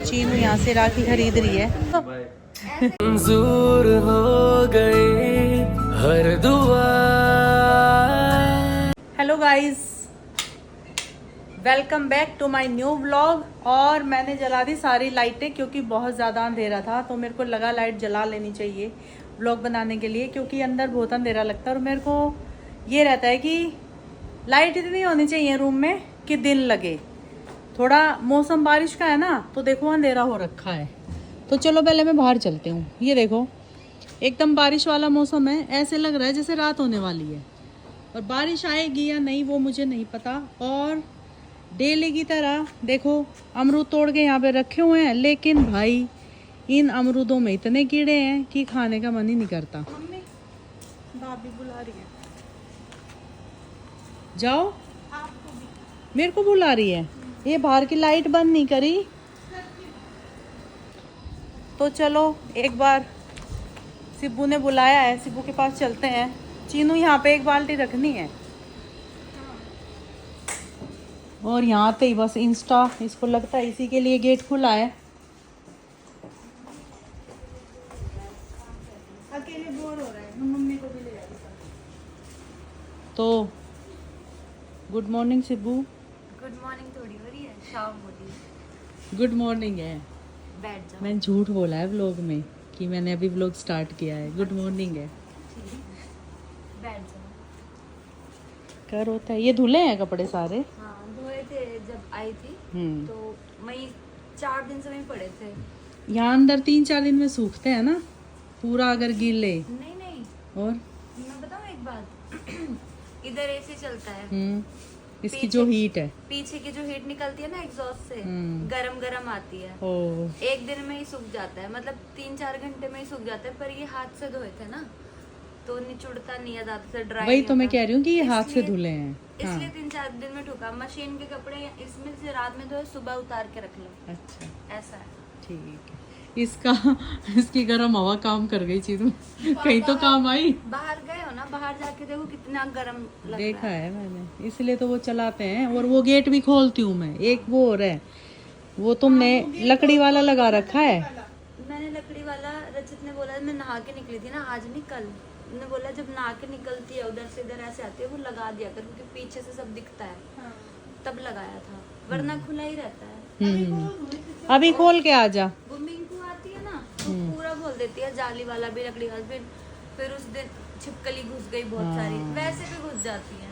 चीनू यहाँ से राखी खरीद रही है। मंजूर हो गई हर दुआ। Hello guys, welcome back to my new vlog. और मैंने जला दी सारी लाइटें क्योंकि बहुत ज़्यादा अंधेरा था, तो मेरे को लगा लाइट जला लेनी चाहिए व्लॉग बनाने के लिए, क्योंकि अंदर बहुत अंधेरा लगता है। और मेरे को ये रहता है कि लाइट इतनी होनी चाहिए रूम में कि दिन लगे। थोड़ा मौसम बारिश का है ना, तो देखो अंधेरा हो रखा है। तो चलो पहले मैं बाहर चलती हूँ। ये देखो एकदम बारिश वाला मौसम है, ऐसे लग रहा है जैसे रात होने वाली है। और बारिश आएगी या नहीं वो मुझे नहीं पता। और डेली की तरह देखो अमरूद तोड़ के यहाँ पे रखे हुए हैं, लेकिन भाई इन अमरूदों में इतने कीड़े हैं कि खाने का मन ही नहीं करता। मम्मी भाभी बुला रही है, जाओ। मेरे को बुला रही है, ये बाहर की लाइट बंद नहीं करी। तो चलो एक बार सिब्बू ने बुलाया है, सिब्बू के पास चलते हैं। चीनू यहाँ पे एक बाल्टी रखनी है। और यहाँ आते ही बस इंस्टा, इसको लगता है इसी के लिए गेट खुला है। अकेले बोर हो रहा है, मम्मी को भी ले जाएगी। तो good morning Sibbu. Good morning थोड़ी हो रही है, शाम हो रही है। गुड मॉर्निंग है। बैठ जाओ। मैंने झूठ बोला है व्लॉग में कि मैंने अभी व्लॉग स्टार्ट किया है। गुड मॉर्निंग है। बैठ जाओ। कर होता है। ये धुले हैं कपड़े सारे। हाँ धोए थे जब आई थी, तो वही 4 दिन से वहीं पड़े थे। यहाँ अंदर 3-4 दिन में सूखते हैं ना पूरा, अगर गीले। नहीं नहीं, और मैं बताऊँ एक बात, इधर एसी चलता है। इसकी जो हीट है, पीछे की जो हीट निकलती है ना एग्जॉस्ट से, गरम गरम आती है। ओ एक दिन में ही सूख जाता है, मतलब 3-4 घंटे में ही सूख जाता है। पर ये हाथ से धोए थे ना, तो निचुड़ता नहीं है ज्यादा से, ड्राई। वही तो मैं कह रही हूँ कि ये हाथ से धुले हैं। इसलिए 3-4 दिन में ठुका। मशीन के कपड़े इसमें से रात में धोए, सुबह उतार के रख लो। अच्छा ऐसा है। ठीक है। इसकी गर्म हवा काम कर गई चीज़, कहीं तो काम आई। बाहर गए हो ना, बाहर जाके देखो कितना गर्म लग देखा रहा है मैंने, इसलिए तो वो चलाते हैं। और वो गेट भी खोलती हूँ मैं। एक वो और है, वो तुमने लकड़ी वाला लगा रखा है। मैंने लकड़ी वाला, रचित ने बोला, मैं नहा के निकली थी ना आज नहीं कल, ने बोला जब नहा के निकलती है उधर से इधर ऐसे आती है, वो लगा दिया कर, क्योंकि पीछे से सब दिखता है। तब लगाया था, वरना खुला ही रहता है। अभी खोल के आ जा। वो मिंकू आती है ना, तो पूरा खोल देती है, जाली वाला भी, लकड़ी वाला भी। फिर उस दिन छिपकली घुस गई बहुत सारी, वैसे भी घुस जाती है।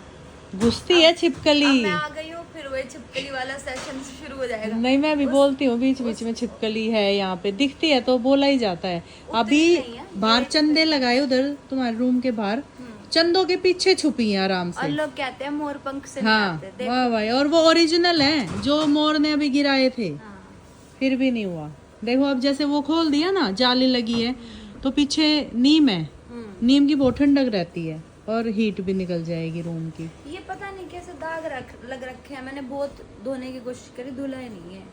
घुसती है छिपकली। मैं आ गई हूँ, फिर वही छिपकली वाला सेशन शुरू हो जाएगा। नहीं, मैं अभी बोलती हूँ बीच बीच में, छिपकली है यहाँ पे, दिखती है तो बोला ही जाता है। अभी बाहर चंदे लगाए उधर तुम्हारे रूम के बाहर, चंदों के पीछे छुपी है आराम से। और लोग कहते हैं मोर पंख से हाँ नहीं आते। वाह भाई, और वो ओरिजिनल है जो मोर ने अभी गिराए थे, फिर भी नहीं हुआ। देखो अब जैसे वो खोल दिया ना, जाली लगी है, तो पीछे नीम है। नीम की बहुत ठंडक रहती है और हीट भी निकल जाएगी रूम की। ये पता नहीं कैसे दाग लग रखे हैं। मैंने बहुत धोने की कोशिश करी, धुला ही नहीं है।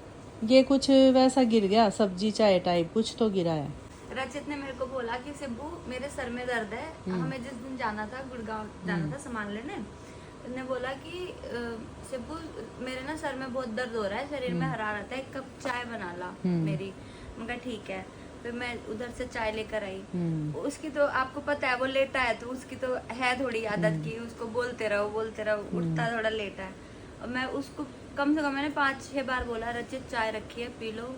ये कुछ वैसा गिर गया, सब्जी चाय टाइप कुछ तो गिरा है। रचित ने मेरे को बोला कि सिब्बू मेरे सर में दर्द है, हमें जिस दिन जाना था गुड़गांव जाना था सामान लेने, उसने बोला कि सिब्बू मेरे ना सर में बहुत दर्द हो रहा है, शरीर में हरारत है, 1 कप चाय बना ला मेरी। मैं कहा ठीक है। फिर मैं उधर से चाय लेकर आई। उसकी तो आपको पता है वो लेटा है, तो उसकी तो है थोड़ी आदत की, उसको बोलते रहो उठता थोड़ा लेटा है। और मैं उसको कम से कम मैंने 5-6 बार बोला, रचित चाय रखी है पी लो,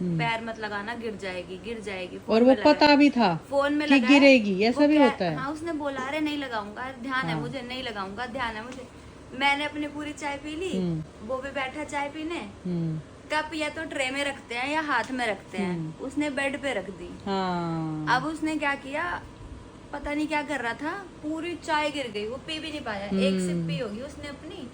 पैर मत लगाना, गिर जाएगी। और वो पता भी था फोन में कि गिरेगी, ऐसा भी होता है। हाँ उसने बोला अरे नहीं लगाऊंगा, ध्यान है मुझे, नहीं लगाऊंगा, ध्यान है मुझे। मैंने अपनी पूरी चाय पी ली, वो भी बैठा चाय पीने। कप या तो ट्रे में रखते हैं या हाथ में रखते हैं, उसने बेड पे रख दी। हाँ। अब उसने क्या किया, पता नहीं क्या कर रहा था, पूरी चाय गिर गई, वो पी भी नहीं पाया। 1 सिप पी होगी उसने अपनी।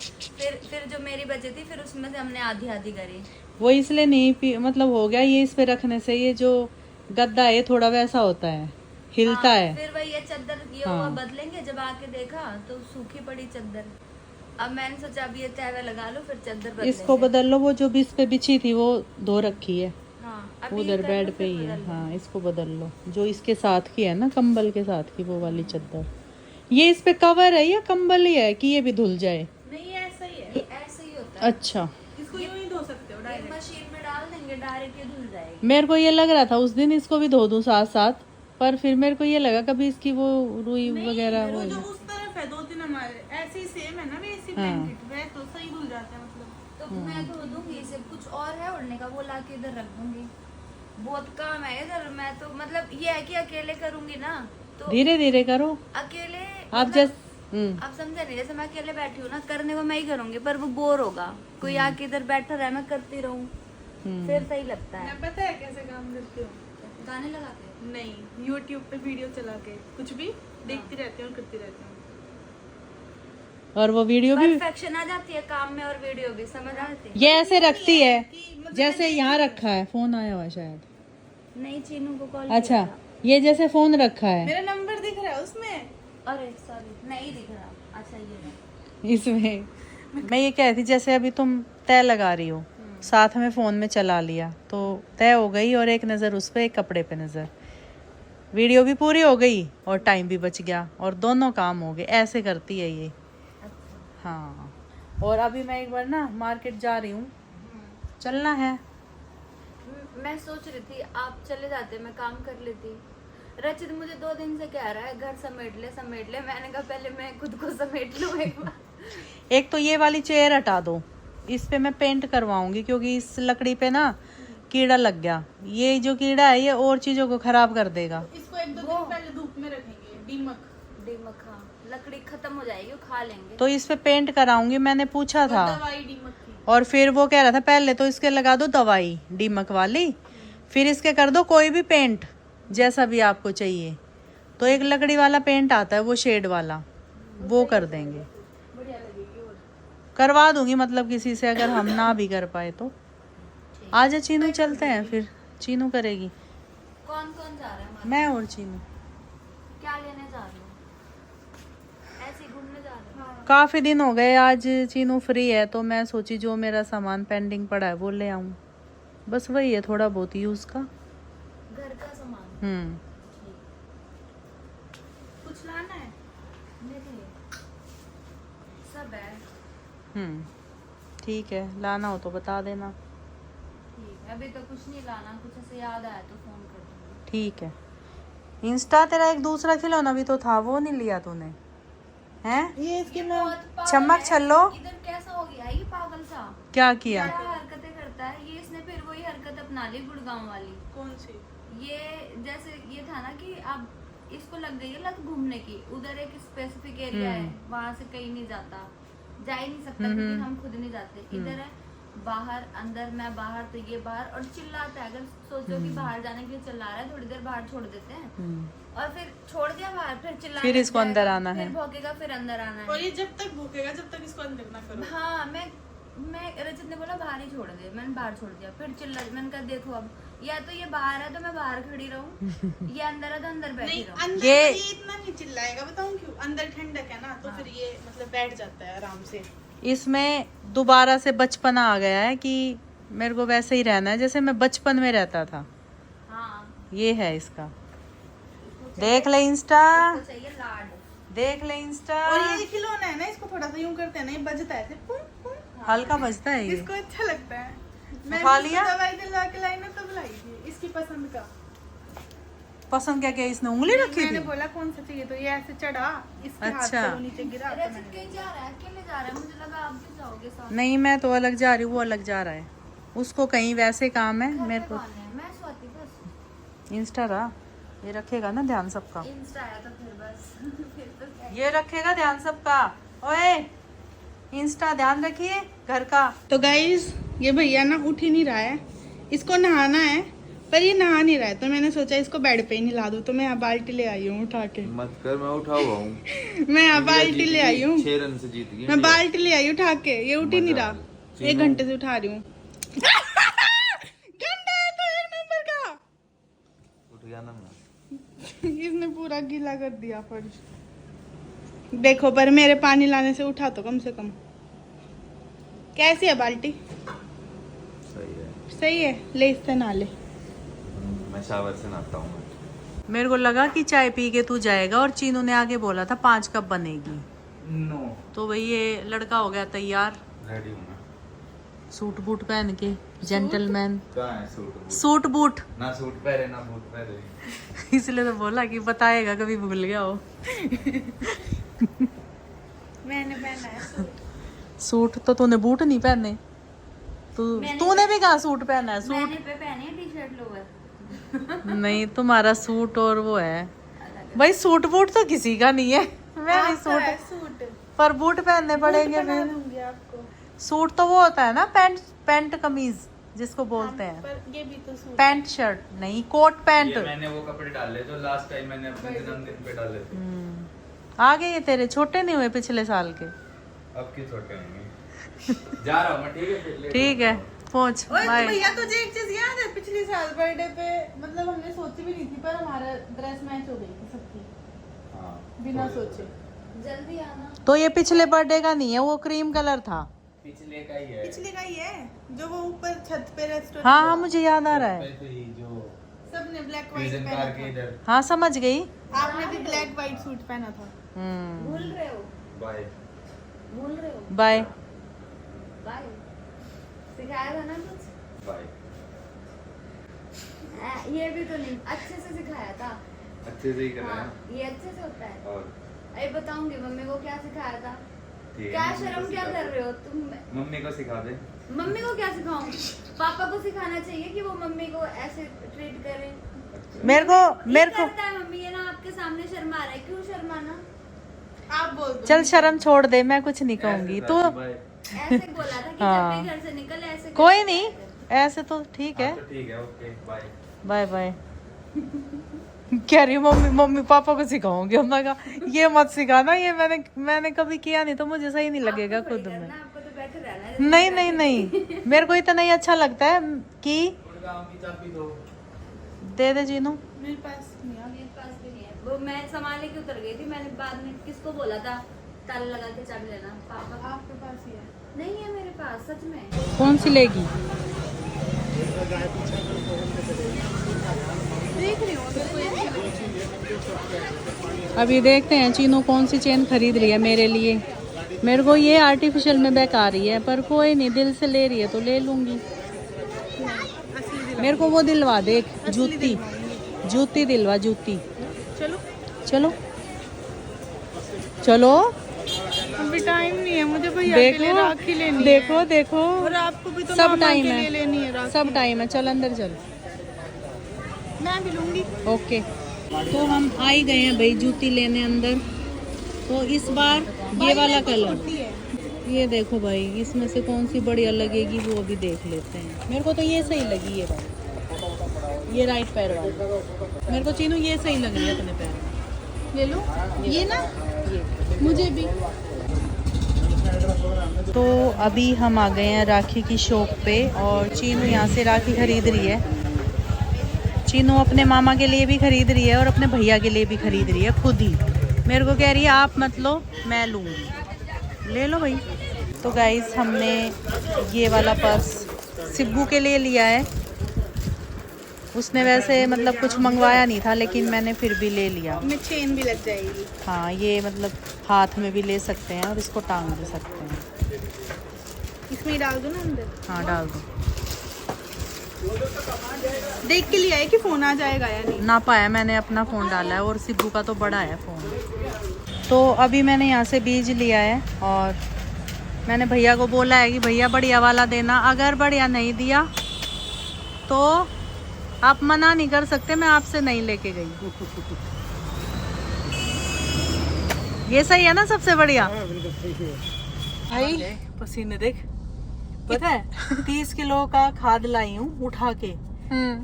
फिर जो मेरी बची थी, फिर उसमें से हमने आधी करी। वो इसलिए नहीं पी, मतलब हो गया ये इस पे रखने से, ये जो गद्दा है थोड़ा वैसा होता है, हिलता है। फिर वही ये चादर ये हुआ बदलेंगे, जब आके देखा तो सूखी पड़ी चादर। अब मैंने सोचा अब ये तहवा लगा लो, फिर चादर बदलेंगे। इसको बदल लो, वो जो इस पे बिछी थी वो धो रखी है। हाँ, उधर बेड पे ही है। हाँ इसको बदल लो, जो इसके साथ की है ना, कंबल के साथ की वो वाली चादर। ये इस पे कवर है या कंबल ही है कि ये भी धुल जाए? नहीं ऐसा ही है, ऐसा ही होता है। अच्छा, इसको यूं ही धो सकते हो, डायरेक्ट मशीन में डाल देंगे धोऊंगी डायरेक्ट ये धुल जाएगी। मेरे को ये लग रहा था उस दिन इसको भी धो दूं साथ साथ, पर फिर मेरे को ये लगा कभी इसकी वो रुई वगैरह वो हो जो उस तरफ है 2-3 हमारे ऐसे ही सेम है ना वैसी हाँ। ब्लैंकेट, वे तो सही धुल जाते हैं मतलब। तो मैं धो दूंगी इसे, कुछ और है उड़ने का वो लाके इधर रख दूंगी। बहुत काम है इधर, मैं तो मतलब ये है कि अकेले करूंगी ना तो धीरे धीरे करो अकेले आप मतलब- जैसे आप समझे नहीं, जैसे मैं अकेले बैठी हूँ ना, करने को मैं ही करूंगी पर वो बोर होगा, कोई आके इधर बैठा रहे मैं करती रहूं फिर सही लगता है। मैं पता है कैसे काम करती हूँ, गाने लगा के नहीं YouTube पे वीडियो चला के कुछ भी देखती रहती हूँ और करती रहती हूँ। और वो वीडियो भी परफेक्शन आ जाती है काम में और वीडियो भी समझ आती है। ये ऐसे रखती है जैसे यहाँ रखा है, फोन आया हुआ शायद। नहीं चीनू को कॉल अच्छा ये जैसे फोन रखा है मेरा नंबर दिख रहा है उसमें। अरे सॉरी नहीं दिख रहा। अच्छा ये है। इसमें मैं ये कह रही थी जैसे अभी तुम तय लगा रही हो, साथ में फोन में चला लिया तो तय हो गई, और एक नज़र उस पे एक कपड़े पे नज़र, वीडियो भी पूरी हो गई और टाइम भी बच गया और दोनों काम हो गए। ऐसे करती है ये। हाँ और अभी मैं एक बार ना मार्केट जा रही हूँ, चलना है। मैं सोच रही थी आप चले जाते मैं काम कर लेती। रचित मुझे 2 दिन से कह रहा है घर समेट ले समेट ले, मैंने कहा पहले मैं खुद को समेट लूं एक बार। एक तो ये वाली चेयर हटा दो, इस पे मैं पेंट करवाऊंगी क्योंकि इस लकड़ी पे ना कीड़ा लग गया। ये जो कीड़ा है ये और चीजों को खराब कर देगा। इसको 1-2 दिन पहले धूप में रखेंगे। दीमक हाँ लकड़ी खत्म हो जाएगी वो खा लेंगे। तो इस पे पेंट कराऊंगी, मैंने पूछा था। दवाई दीमक की। और फिर वो कह रहा था पहले तो इसके लगा दो दवाई दीमक वाली, फिर इसके कर दो कोई भी पेंट जैसा भी आपको चाहिए। तो एक लकड़ी वाला पेंट आता है वो शेड वाला, वो कर देंगे, करवा दूंगी मतलब किसी से, अगर हम ना भी कर पाए तो। आजा चीनू चलते हैं फिर, चीनू करेगी। कौन कौन जा रहा है हमारा? मैं और चीनू क्या लेने जा रहे हो? ऐसे ही घूमने जा रहे हो? काफी दिन हो गए, आज चीनू फ्री है तो मैं सोची जो मेरा सामान पेंडिंग पड़ा है वो ले आऊं। बस वही है थोड़ा बहुत यूज का। घर का सामान कुछ लाना है मेरे लिए सब है। ठीक है, लाना हो तो बता देना। ठीक है अभी तो कुछ नहीं लाना, कुछ ऐसे याद आया तो फोन कर दूंगी। ठीक है। इंस्टा तेरा एक दूसरा खिलौना भी तो था, वो नहीं लिया तूने हैं? ये इसके ये मैं बहुत पागल चम्मच है। छल्लो इधर कैसा हो गया ये पागल सा, क्या किया? क्या हरकतें करता है ये। इसने फिर वही हरकत अपना ली गुड़गांव वाली। कौन सी? ये जैसे ये था ना कि अब इसको लग गई है लत घूमने की, उधर एक स्पेसिफिक एरिया है वहां से कहीं नहीं जाता, जा ही नहीं सकता क्योंकि हम खुद नहीं जाते। इधर है बाहर अंदर, मैं बाहर तो ये बाहर, और चिल्लाता है। अगर सोचो कि बाहर जाने के लिए चिल्ला रहा है, थोड़ी देर बाहर छोड़ देते हैं और फिर छोड़ दिया बाहर, फिर चिल्ला, फिर इसको अंदर आना है। फिर भौंकेगा, फिर अंदर आना और है। ये जब तक भूखेगा जब तक इसको अंदर ना करो। हाँ मैं रचित ने बोला बाहर ही छोड़ दे, मैंने बाहर छोड़ दिया, फिर चिल्ला। मैंने कहा देखो अब या तो ये बाहर है तो मैं बाहर खड़ी रहूं, ये अंदर है तो अंदर बैठी नहीं रहूं। अंदर ये- ये इतना नहीं चिल्लाएगा, बताऊं क्यों? अंदर ठंडक है ना तो फिर ये मतलब बैठ जाता है आराम से। इसमें दोबारा से बचपना आ गया है कि मेरे को वैसे ही रहना है जैसे मैं बचपन में रहता था। हाँ ये है इसका। देख ले इंस्टा, तो चाहिए लाड। देख ले इंस्टा। और ये खिलौना है ना, इसको थोड़ा सा यूं करते हैं ना, ये बजता है ऐसे पुं, पुं। हल्का बजता है ये। इसको अच्छा लगता है। मैं खा इसको लिया? दवाई दिलवा के लाई ना तब लाई थी, इसकी पसंद का। पसंद क्या क्या इसने उंगली रखी मैंने थी? बोला कौन सा चाहिए तो ये ऐसे चढ़ा, इसके हाथ अच्छा। से वो नीचे गिरा तो रचित मैंने- कहीं जा रहा है, अकेले जा रहा है, मुझे लगा आप भी जाओगे साथ। नहीं मैं तो अलग जा रही हूँ, वो अलग जा रहा है। उसको कहीं वैसे काम है, घर मेरे पे को कौन है? मैं स्वाति बस। इंस्टा रहा, ये रखेगा ना ध्यान सबका। इंस्टा आया तो फिर बस फिर तो क्या। ये रखेगा ध्यान सबका। ओए इंस्टा ध्यान रखिए घर का। तो गाइज ये भैया ना उठ ही नहीं रहा है, इसको नहाना है पर ये नहा नहीं रहा है, तो मैंने सोचा इसको बेड पे ही नहला दूं। तो मैं यहाँ बाल्टी ले आई हूँ उठा के। मत कर, मैं उठा हुआ हूँ। मैं यहाँ बाल्टी ले आई हूँ, 6 रन से जीत गई मैं बाल्टी ले आई हूँ उठा के। ये उठ ही नहीं रहा, मजा। 1 घंटे से उठा रही हूँ। गंदा है तो 1 नंबर का। उठ गया ना मैं। इसने पूरा गीला कर दिया फर्श। देखो पर मेरे पानी लाने से उठा तो कम से कम। कैसी है बाल्टी? सही है। सही है, ले इससे नहा ले। मैं शावर से नहाता हूँ। मेरे को लगा कि चाय पी के तू जाएगा और चीनू ने आगे बोला था 5 कप बनेगी। नो तो भाई ये लड़का हो गया तैयार। रेडी हूँ मैं। सूट बूट पहन के जेंटलमैन। कहाँ है सूट? सूट बूट ना सूट पहरे ना बूट पहरे। इसलिए तो बोला कि बताएगा, कभी भूल गया हो। मैंने पहना है सूट। सूट तो तूने बूट नहीं पहने। तूने भी कहा सूट पहना है? सूट मैंने पे पहनी है टी-शर्ट लोअर। नहीं, तुम्हारा सूट और वो है भाई। सूट बूट तो किसी का नहीं है। मैं भी आपका है सूट सूट। पर बूट पहनने पड़ेंगे बना फिर। दूंगी आपको। सूट तो वो होता है ना, पैंट कमीज जिसको बोलते हैं। पर ये भी तो सूट। पैंट शर्ट नहीं, कोट पैंट। ये मैंने वो कपड़े डाले जो लास्ट टाइम मैंने अपने जन्मदिन पे डाले थे। आ गए ये तेरे, छोटे नहीं हुए पिछले साल के। अब की छोटे होंगे। जा रहा हूँ मैं, ठीक है फिर ले ठीक है, पहुंच। ओए तो बाय। भैया तुझे एक चीज याद है? पिछले साल बर्थडे पे मतलब हमने सोची भी नहीं थी, पर हमारा ड्रेस मैच हो गई थी सबकी हाँ, बिना सोचे। जल्दी आना। तो ये पिछले बर्थडे का नहीं है, वो क्रीम कलर था। पिछले का ही है। पिछले का ही है जो वो ऊपर छत पे रेस्टोरेंट। हाँ हाँ, मुझे याद आ रहा है। वैसे ही जो सबने ब्लैक व्हाइट प्रिजन पहना पार्क के था। इधर। हाँ, समझ गई। आपने भी ब्लैक व्हाइट सूट पहना था। भूल रहे हो? बाय भूल रहे हो? बाय। बाय। सिखाया था ना कुछ? बाय। ये भी तो नहीं अच्छे से सिखाया था। अच्छे से ही कर रहे हाँ, हैं। ये अच्छे से होता है। और अरे बताऊंगी मम्मी को क्या सिखाया था। ठीक है, क्या मम्मी को शर्म क्या सिखा कर दे। रहे हो तुम? मम्मी को सिखा दे। मम्मी को क्या सिखाऊं? पापा को सिखाना चाहिए कि वो मम्मी को ऐसे ट्रीट करें। अच्छा। मेरे ये को करता है मम्मी, ये ना आपके सामने शर्मा रहा है। क्यों शर्माना? आप बोल दो। चल शर्म छोड़ दे, मैं कुछ नहीं कहूंगी। तो बाय। ऐसे बोला था कि हाँ। जब भी घर से निकले ऐसे कोई नहीं, ऐसे तो ठीक है। हाँ, तो ठीक है, ओके बाय। Bye bye. कह रही हूँ मम्मी पापा को सिखाऊंगी। मैं कहा ये मत सिखाना, ये मैंने कभी किया नहीं, तो मुझे सही नहीं लगेगा खुद में। आपको तो बैठे रहना है। नहीं नहीं नहीं, मेरे को इतना ही अच्छा लगता है कि गुड़गांव की चाबी दो। दे दे जीनू। मेरे पास नहीं है। मेरे पास भी नहीं है। वो मैं संभाल के उतर गई थी। मैंने बाद में किसको बोला था ताला लगा के चाबी लेना? पापा। आपके पास ही है। नहीं है मेरे पास, सच में। कौन सी लेगी? देख रही हूँ मेरे को ये अभी देखते हैं चीनू कौन सी चेन खरीद रही है मेरे लिए। मेरे को ये आर्टिफिशियल में बेकार रही है, पर कोई नहीं, दिल से ले रही है तो ले लूंगी। मेरे को वो दिलवा दे, एक जूती दिलवा, जूती। चलो चलो चलो। अभी टाइम नहीं है मुझे भैया के लिए देखो राखी लेनी देखो है। देखो, और आपको भी तो सब मामा टाइम के लिए है, लेनी है राखी। सब टाइम है। चल अंदर चल। मैं भी लूंगी। ओके, तो हम आ ही गए हैं भाई जूती लेने अंदर। तो इस बार ये वाला कलर, छोटी है। ये देखो भाई, इसमें से कौन सी बढ़िया लगेगी वो भी देख लेते हैं। मेरे को तो ये सही लगी है भाई, ये राइट पैर वाली। मेरे को चीनू ये सही लग रही है अपने पैर में। ले लो ये ना, ये मुझे भी। तो अभी हम आ गए हैं राखी की शॉप पे, और चीनू यहाँ से राखी खरीद रही है। चीनू अपने मामा के लिए भी खरीद रही है और अपने भैया के लिए भी खरीद रही है खुद ही। मेरे को कह रही है आप मत लो, मैं लूँगी। ले लो भाई। तो गाइस, हमने ये वाला पर्स सिब्बू के लिए लिया है। उसने वैसे मतलब कुछ मंगवाया नहीं था, लेकिन मैंने फिर भी ले लिया। में चेन भी लग जाएगी। हाँ, ये मतलब हाथ में भी ले सकते हैं और इसको टांग भी सकते हैं। इसमें ही डाल दो ना अंदर। हाँ, डाल दो। देख के लिया है कि फोन आ जाएगा या नहीं। ना पाया, मैंने अपना फ़ोन डाला है और सिब्बू का तो बड़ा है फ़ोन। तो अभी मैंने यहाँ से बीज लिया है और मैंने भैया को बोला है कि भैया बढ़िया वाला देना। अगर बढ़िया नहीं दिया तो आप मना नहीं कर सकते, मैं आपसे नहीं लेके गई। ये सही है ना सबसे बढ़िया? भाई पसीने देख, पता है 30 किलो का खाद लाई हूँ उठा के,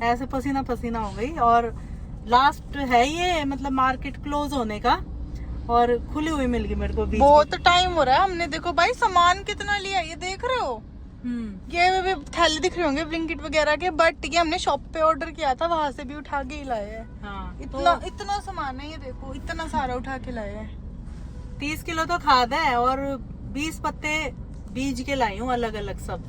ऐसे पसीना पसीना हो गई। और लास्ट है ये, मतलब मार्केट क्लोज होने का, और खुली हुई मिल गई मेरे को बीच बहुत टाइम हो रहा है। हमने देखो भाई सामान कितना लिया, ये देख रहे हो? ये भी थैले दिख रहे होंगे ब्लिंकिट वगैरह के, बट ये हमने शॉप पे ऑर्डर किया था, वहां से भी उठा के ही लाए हैं। हाँ, इतना सामान है, ये देखो इतना सारा उठा के लाए हैं। 30 किलो तो खाद है और 20 पत्ते बीज के लाई हूँ अलग अलग सब।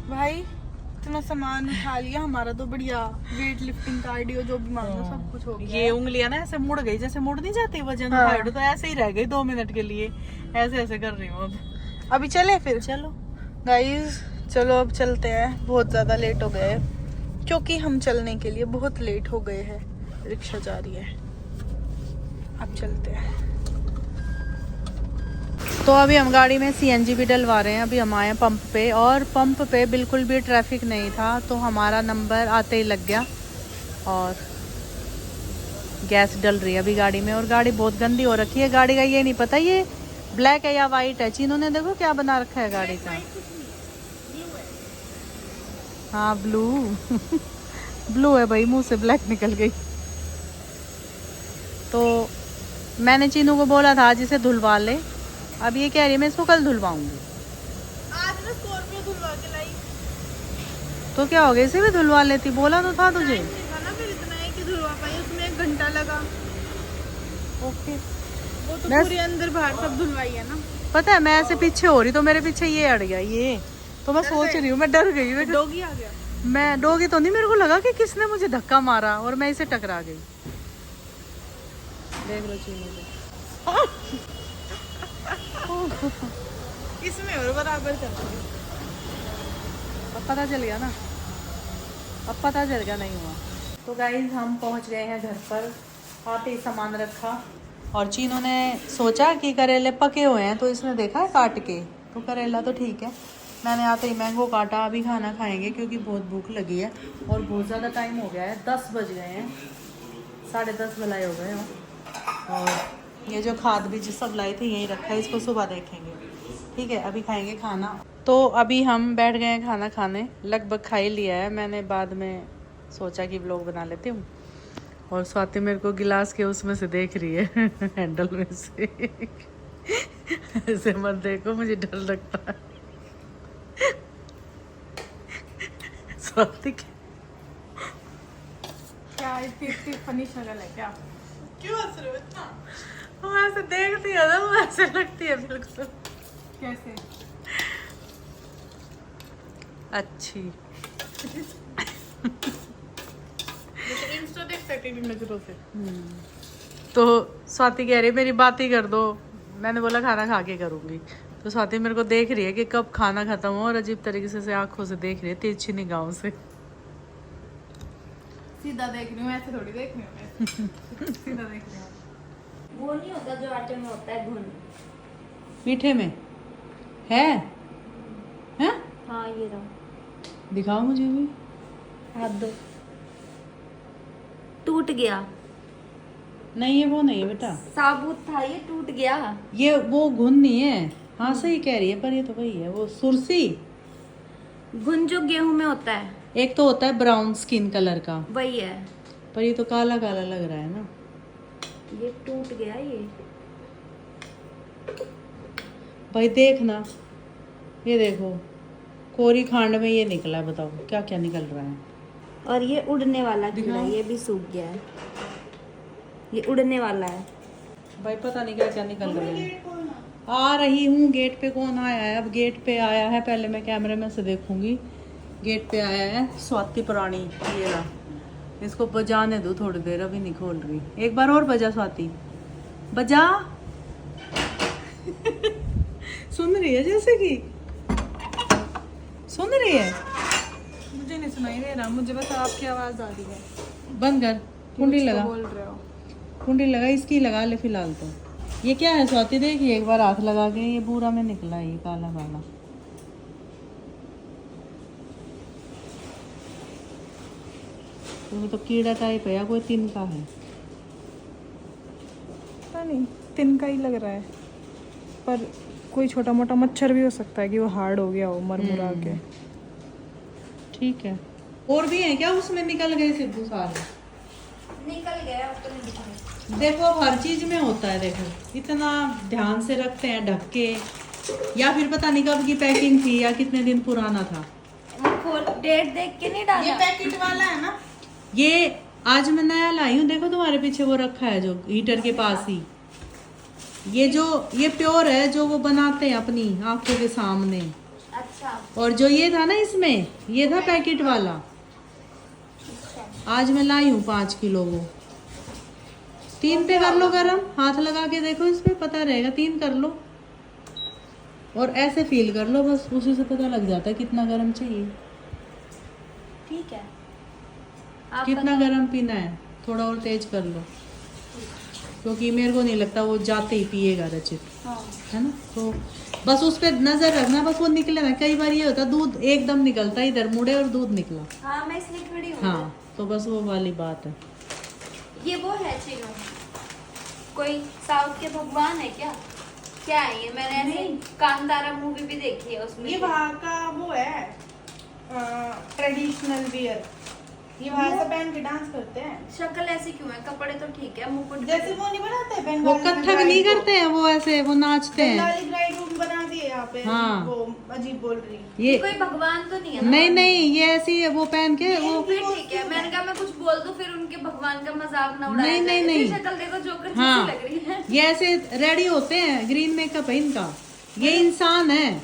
भाई इतना सामान उठा लिया, हमारा तो बढ़िया वेट लिफ्टिंग कार्डियो जो भी मांगो सब कुछ हो गया। ये उंगलियां ना ऐसे मुड़ गई, जैसे मुड़ नहीं जाती वजन हाँ। उठाए तो ऐसे ही रह गई 2 मिनट के लिए, ऐसे ऐसे कर रही हूँ अब। अभी चले फिर? चलो गाइस चलो अब चलते हैं, बहुत ज़्यादा लेट हो गए क्योंकि हम चलने के लिए बहुत लेट हो गए हैं। रिक्शा जा रही है, अब चलते हैं। तो अभी हम गाड़ी में सीएनजी भी डलवा रहे हैं। अभी हम आए हैं पंप पे, और पंप पे बिल्कुल भी ट्रैफिक नहीं था, तो हमारा नंबर आते ही लग गया और गैस डल रही है अभी गाड़ी में। और गाड़ी बहुत गंदी हो रखी है। गाड़ी का ये नहीं पता ये ब्लैक है या वाइट है। चीनों ने देखो क्या बना रखा है गाड़ी का। हाँ ब्लू ब्लू है भाई, मुंह से ब्लैक निकल गई। तो मैंने चीनू को बोला था आज इसे धुलवा ले, अब ये कह रही है मैं इसको कल धुलवाऊंगी। आज ना स्कॉर्पियो धुलवा के लाई। तो क्या हो गया, इसे भी धुलवा लेती, बोला तो था तुझे। था ना, फिर इतना है कि धुलवा पाई, उसमें 1 घंटा लगा। ओके, वो तो बस। पूरे अंदर बाहर सब धुलवाई है ना। पता है मैं ऐसे पीछे हो रही तो मेरे पीछे ये अड़ गया, ये तो मैं सोच रही हूँ, मैं डर गई। मैं डॉगी आ गया। मैं डोगी तो नहीं, मेरे को लगा कि किसने मुझे धक्का मारा और मैं इसे टकरा गई। देख लो चीनू को। इसमें और बराबर कर रही है। अब पता चल गया ना, अब पता चल गया नहीं हुआ। तो गाइस हम पहुंच गए हैं घर पर। आते ही सामान रखा और चीनों ने सोचा कि करेले पके हुए हैं, तो इसने देखा है काट के, तो करेला तो ठीक है। मैंने आते ही मैंगो काटा। अभी खाना खाएंगे क्योंकि बहुत भूख लगी है और बहुत ज़्यादा टाइम हो गया है, 10 बज गए हैं, 10:30 भलाई हो गए हैं। और ये जो खाद बीज सब लाए थे यहीं रखा है, इसको सुबह देखेंगे। ठीक है, अभी खाएंगे खाना। तो अभी हम बैठ गए हैं खाना खाने, लगभग खा ही लिया है मैंने। बाद में सोचा कि व्लॉग बना लेती हूँ। और स्वाति मेरे को गिलास के उसमें से देख रही है हैंडल में से ऐसे मत देखो, मुझे डर लगता है। स्वाति क्या इतनी फनी शक्ल है क्या? क्यों हंस रहे हो इतना? वो ऐसे देखती है ना, वो ऐसे लगती है बिल्कुल। कैसे? अच्छी। इंस्टा देख सकते हैं नजरों से। तो स्वाति कह रही है मेरी बात ही कर दो। मैंने बोला खाना खा के करूँगी। तो स्वाति मेरे को देख रही है कि कब खाना खत्म हो, और अजीब तरीके से आंखों से देख रही है, तिरछी निगाहों से। सीधा देख रही हूँ, ऐसे थोड़ी देख रही हूँ मैं। सीधा देख रही हूँ। वो नहीं होता जो आटे में होता है, घुन। मीठे में है? हैं? हाँ ये रहा, दिखाओ मुझे भी। हाथ दो। टूट गया। नहीं, ये वो नहीं है बेटा, साबुत था ये, टूट गया। ये वो घुन नहीं है। हाँ सही कह रही है, पर ये तो वही है, वो सुरसी। घुन जो गेहूं में होता है एक तो होता है ब्राउन स्किन कलर का, वही है। पर ये तो काला काला लग रहा है ना। ये टूट गया ये। भाई देखना, ये देखो कोरी खांड में ये निकला है, बताओ क्या क्या निकल रहा है। और ये उड़ने वाला कीड़ा, दिखाओ। ये भी सूख गया है, ये उड़ने वाला है। भाई पता नहीं क्या क्या निकल रहा है। आ रही हूँ, गेट पे कौन आया है? अब गेट पे आया है, पहले मैं कैमरे में से देखूंगी। गेट पे आया है स्वाति पुरानी, ये रहा। इसको बजाने दो थोड़ी देर, अभी नहीं खोल रही। एक बार और बजा स्वाति, बजा। सुन रही है जैसे कि सुन रही है। मुझे नहीं सुनाई दे रहा, मुझे बस आपकी आवाज आ रही है। बंद कर, कुंडी लगा, बोल रहे हो? कुंडी लगा, इसकी लगा ले फिलहाल। तो ये क्या है स्वाति, देखिए एक बार हाथ लगा के, ये पूरा में निकला है, ये काला काला। तो कीड़ा टाइप है या कोई तिनका है? पता नहीं, तिनका ही लग रहा है, पर कोई छोटा मोटा मच्छर भी हो सकता है कि वो हार्ड हो गया हो मरमुरा के। ठीक है। और भी है क्या उसमें? निकल गए सिद्धू सारे? निकल गया, अब तो नहीं दिख रहा। देखो अब हर चीज में होता है, देखो इतना ध्यान से रखते हैं ढक के, या फिर पता नहीं कब की पैकिंग थी या कितने दिन पुराना था। वो खोल, डेट देख के नहीं डाला। ये पैकेट वाला है ना? ये आज मैं नया लाई हूँ, देखो तुम्हारे पीछे वो रखा है जो हीटर के पास ही। ये प्योर है, जो वो बनाते हैं अपनी आंखों के सामने। अच्छा। और जो ये था ना इसमें, ये था पैकेट वाला। आज मैं लाई हूँ 5 किलो वो। 3 पे कर लो गरम, हाथ लगा के देखो, इस पे पता रहेगा। 3 कर लो। और ऐसे फील कर लो, बस उसी से पता लग जाता है कितना गर्म चाहिए, ठीक है आप कितना गर्म पीना है। थोड़ा और तेज कर लो, क्योंकि मेरे को नहीं लगता वो जाते ही पिएगा रचित, हाँ है ना। तो बस उस पर नजर रखना, बस वो निकले ना। कई बार ये होता है दूध एकदम निकलता है, इधर मुड़े और दूध निकला। हाँ मैं इसलिए खड़ी हूँ। हाँ तो बस वो वाली बात है। ये वो है चीनू, कोई साउथ के भगवान है क्या? क्या है ये? मैंने ऐसे कांतारा मूवी भी देखी है, उसमें ये वहाँ का वो है ट्रेडिशनल वियर, ये वहाँ से पहन के डांस करते हैं। शक्ल ऐसी क्यों है? कपड़े तो ठीक है, मुकुट जैसे वो नहीं बनाते वो बंगाली में कथक नहीं bride को। करते हैं, वो ऐसे वो नाचते हैं। बंगाली ब्राइड रूम बना दिए यहाँ पे। हाँ। वो अजीब बोल रही। ये कोई भगवान तो नहीं है ना? नहीं नहीं, ये ऐसी है, वो पहन के वो। फिर ठीक है, मैंने कहा मैं कुछ बोल दूं फिर उनके भगवान का मजाक ना उड़ाया नहीं, जाए। नहीं, इसकी नहीं। शक्ल देखो जोकर हाँ जैसी लग रही है। ये ऐसे रेडी होते हैं, ग्रीन मेकअप है इनका। ये इंसान है,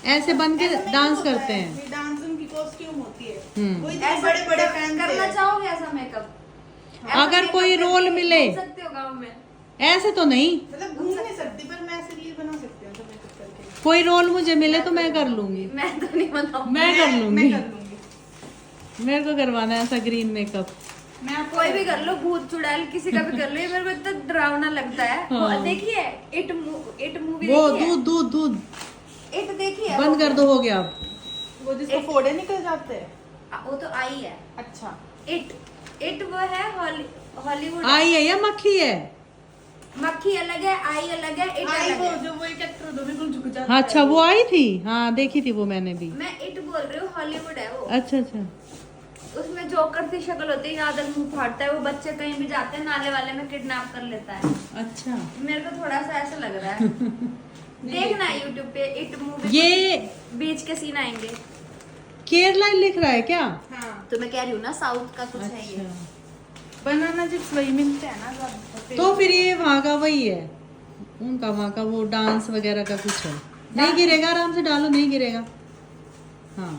ऐसे बन के डांस करते हैं। ये डांस उनकी कॉस्ट्यूम होती है। हम्म। वो इतने ऐसा बड़े बड़े फैन करना चाहोगे ऐसा मेकअप? अगर कोई रोल मिले। सकते हो गाँव में? ऐसे तो नहीं, मतलब घूम नहीं सकती, पर मैं ऐसे रील बना सकती हूँ सब मेकअप करके। कोई रोल मुझे मिले तो मैं कर लूंगी। मैं तो नहीं बताऊँ। मैं कर लूंगी, मैं कर लूंगी। मेरे को करवाना है ऐसा ग्रीन मेकअप। मैं आपको कोई भी कर लो, भूत चुड़ैल किसी का भी कर लो, ये मेरे को इतना डरावना लगता है। हाँ। वो देखिए इट मूवी वो देखी है? दूध दूध दूध इट देखी है? बंद कर दो, हो गया अब। वो जिसको फोड़े निकल जाते हैं। वो तो आई है। अच्छा। इट वो है हॉलीवुड। आई है या मक्खी है? मक्खी अलग है, आई अलग है, इट आई अलग वो है। जो वो एक एक्टर होता है बिल्कुल झुक जाता है। अच्छा वो आई थी, हाँ देखी थी वो मैंने भी। मैं इट बोल रही हूँ, हॉलीवुड है वो। अच्छा अच्छा। उसमें जोकर सी शक्ल होती है, यादव मुंह फाड़ता है, वो बच्चे कहीं भी जाते हैं नाले वाले में किडनैप कर लेता है। अच्छा मेरे को थोड़ा सा ऐसा लग रहा है। देखना है यूट्यूब पे इट मूवी। ये बीच के सीन आएंगे। केरला लिख रहा है क्या? हाँ। तो मैं कह रही हूँ ना, साउथ का कुछ है ये। अच्छा, बनाना चिप्स वही मिलते हैं ना ज्यादातर। तो फिर ये वहाँ का वही है, उनका वहाँ का वो डांस वगैरह का कुछ है। नहीं गिरेगा, आराम से डालो, नहीं गिरेगा। हाँ